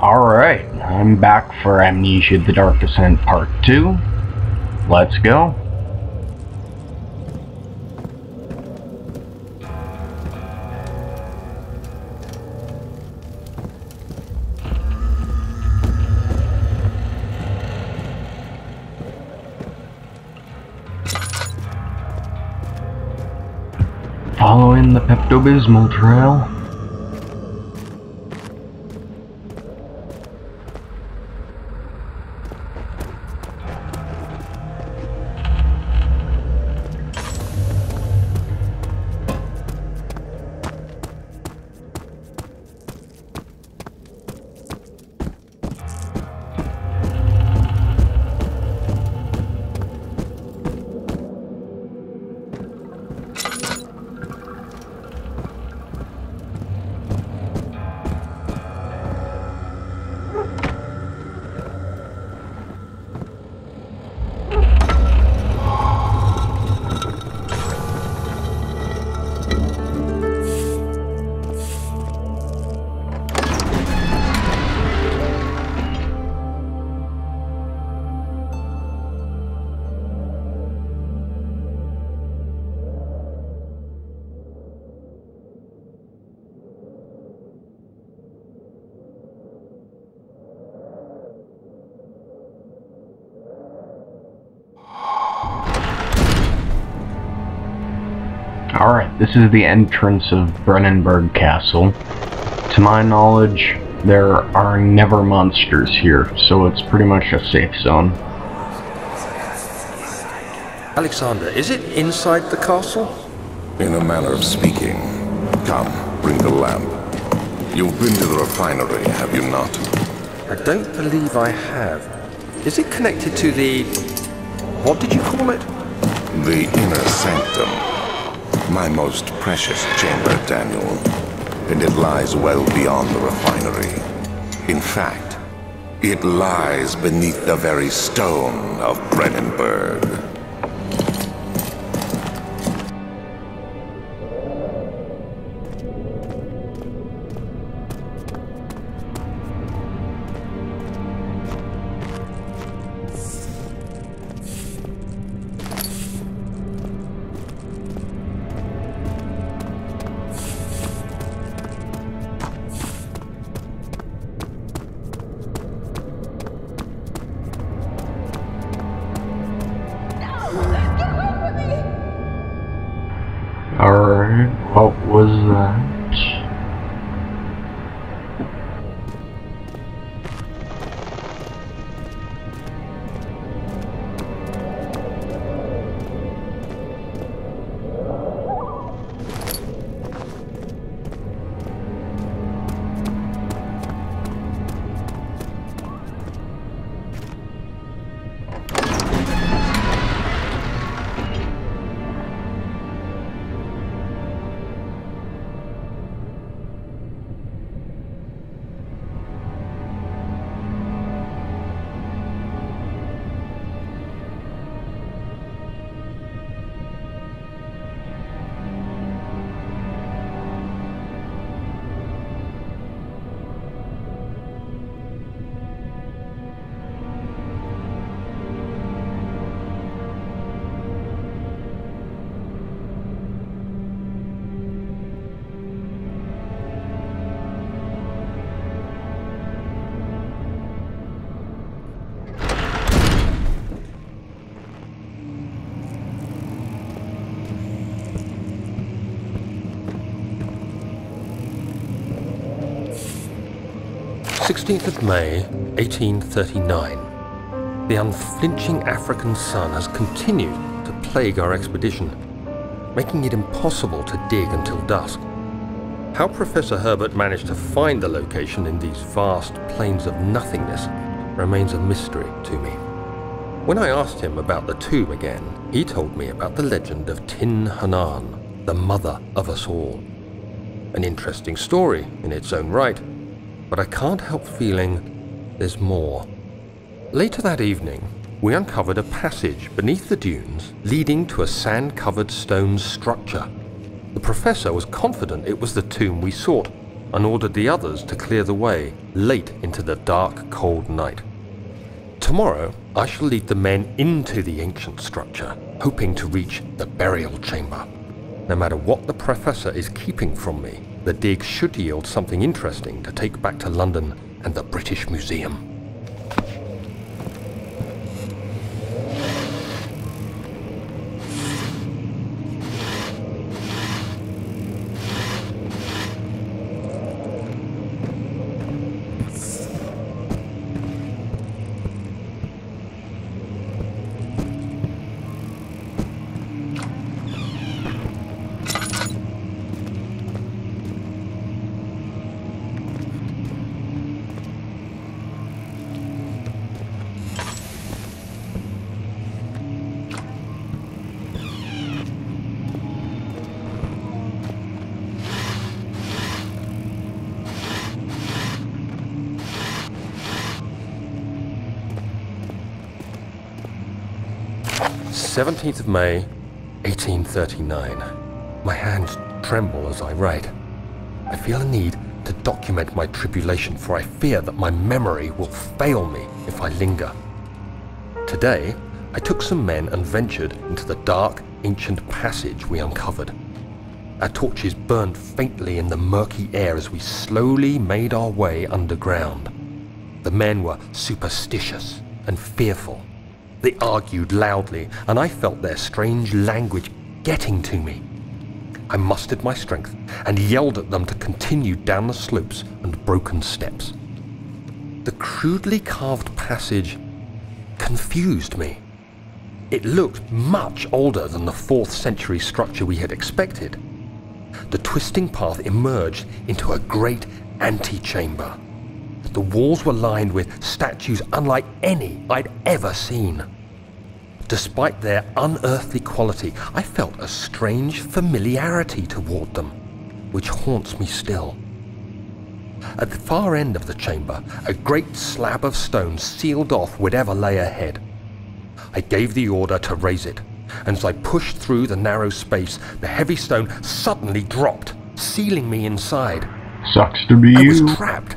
Alright, I'm back for Amnesia the Dark Descent Part 2. Let's go. Following the Pepto-Bismol trail. Alright, this is the entrance of Brennenburg Castle. To my knowledge, there are never monsters here, so it's pretty much a safe zone. Alexander, is it inside the castle? In a manner of speaking. Come, bring the lamp. You've been to the refinery, have you not? I don't believe I have. Is it connected to the... what did you call it? The inner sanctum. My most precious chamber, Daniel. And it lies well beyond the refinery. In fact, it lies beneath the very stone of Brennenburg. Alright, what was that? May 1839. The unflinching African sun has continued to plague our expedition, making it impossible to dig until dusk. How Professor Herbert managed to find the location in these vast plains of nothingness remains a mystery to me. When I asked him about the tomb again, he told me about the legend of Tin Hanan, the mother of us all. An interesting story in its own right, but I can't help feeling there's more. Later that evening, we uncovered a passage beneath the dunes leading to a sand-covered stone structure. The professor was confident it was the tomb we sought, and ordered the others to clear the way late into the dark, cold night. Tomorrow, I shall lead the men into the ancient structure, hoping to reach the burial chamber. No matter what the Professor is keeping from me, the dig should yield something interesting to take back to London and the British Museum. "17th of May, 1839. My hands tremble as I write. I feel a need to document my tribulation, for I fear that my memory will fail me if I linger. Today, I took some men and ventured into the dark, ancient passage we uncovered. Our torches burned faintly in the murky air as we slowly made our way underground. The men were superstitious and fearful. They argued loudly, and I felt their strange language getting to me. I mustered my strength and yelled at them to continue down the slopes and broken steps. The crudely carved passage confused me. It looked much older than the 4th century structure we had expected. The twisting path emerged into a great antechamber. The walls were lined with statues unlike any I'd ever seen. Despite their unearthly quality, I felt a strange familiarity toward them, which haunts me still. At the far end of the chamber, a great slab of stone sealed off whatever lay ahead. I gave the order to raise it, and as I pushed through the narrow space, the heavy stone suddenly dropped, sealing me inside. Sucks to be I you. was trapped.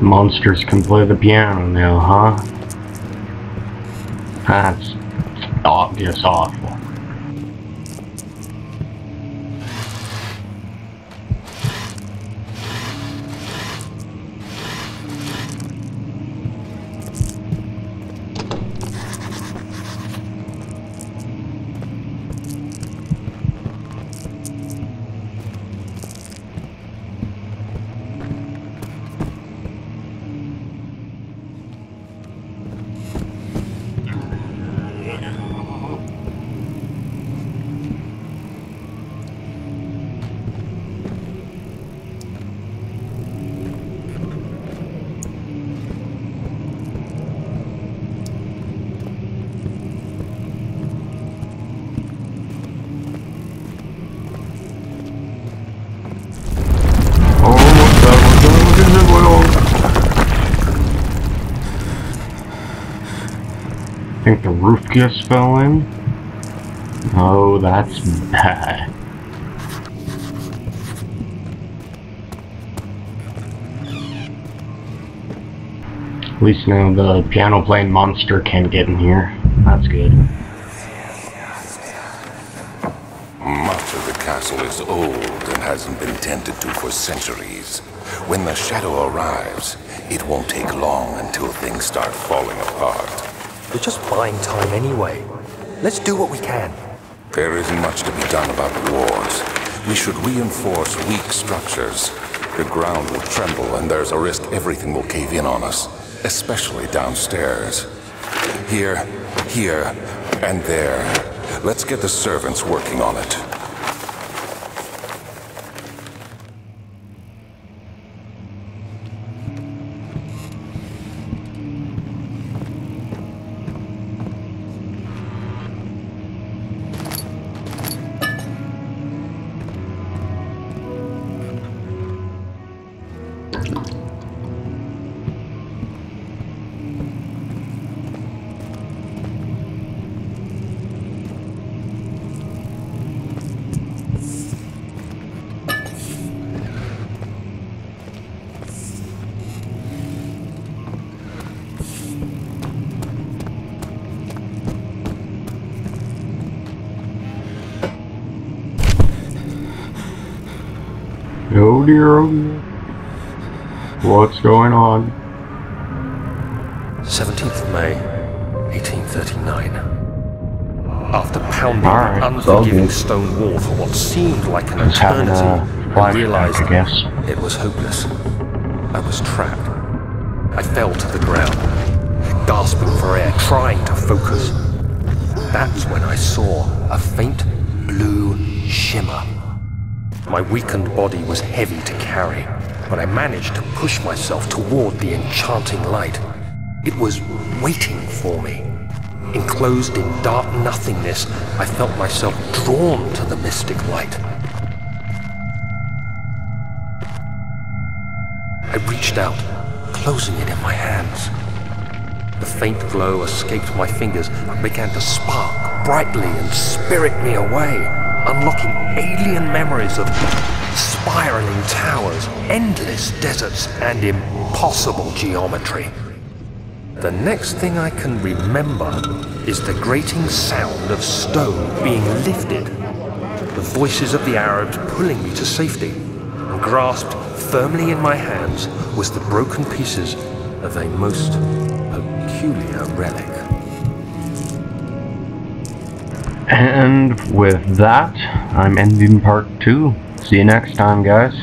Monsters can play the piano now, huh? That's just awful. I think the roof just fell in. Oh, that's bad. At least now the piano playing monster can't get in here. That's good. Much of the castle is old and hasn't been tended to for centuries. When the shadow arrives, it won't take long until things start falling apart. We're just buying time anyway. Let's do what we can. There isn't much to be done about wars. We should reinforce weak structures. The ground will tremble and there's a risk everything will cave in on us, especially downstairs. Here, here, and there. Let's get the servants working on it. Oh dear, oh dear. What's going on? 17th of May, 1839. After pounding Alright, the unforgiving stone wall for what seemed like an Just having eternity, a I realized flashback, I guess. it was hopeless. I was trapped. I fell to the ground, gasping for air, trying to focus. That's when I saw a faint blue shimmer. My weakened body was heavy to carry, but I managed to push myself toward the enchanting light. It was waiting for me. Enclosed in dark nothingness, I felt myself drawn to the mystic light. I reached out, closing it in my hands. The faint glow escaped my fingers and began to spark brightly and spirit me away, unlocking alien memories of spiraling towers, endless deserts, and impossible geometry. The next thing I can remember is the grating sound of stone being lifted, the voices of the Arabs pulling me to safety, and grasped firmly in my hands was the broken pieces of a most peculiar relic. And with that, I'm ending part 2. See you next time, guys.